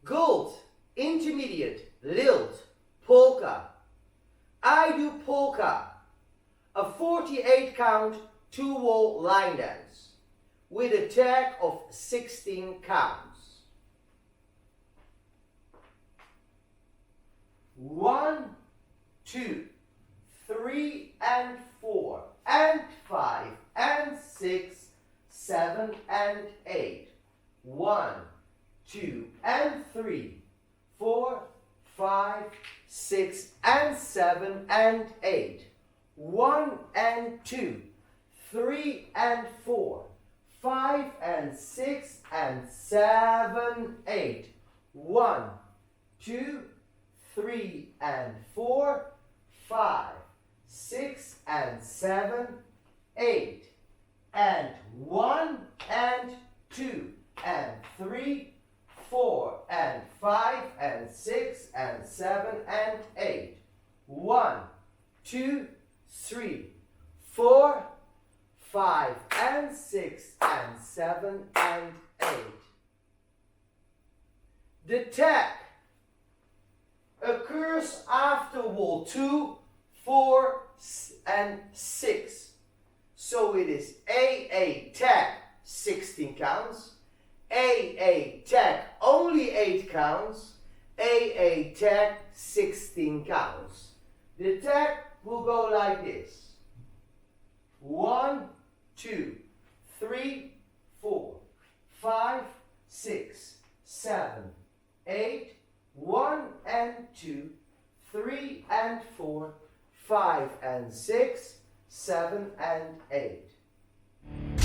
Gold, intermediate, lilt, polka. I do polka, a 48 count 2-wall line dance with a tag of 16 counts. 1, 2, 3 and 4 and 5 and 6, 7 and 8. 1, 2 and 3, 4, 5, 6 and 7 and 8. 1 and 2, 3 and 4, 5 and 6 and 7, 8. 1, 2, 3 and 4, 5, 6 and 7, 8. And 1 and 2 and 3, 4 and 5 and 6 and 7 and 8. 1, 2, 3, 4, 5 and 6 and 7 and 8. The tag occurs after wall 2, 4 and 6. So it is AA tag 16 counts, AA tag only 8 counts, AA tag 16 counts. The tag will go like this. 1, 2, 3, 4, 5, 6, 7, 8, 1 and 2, 3 and 4, 5 and 6, 7 and 8.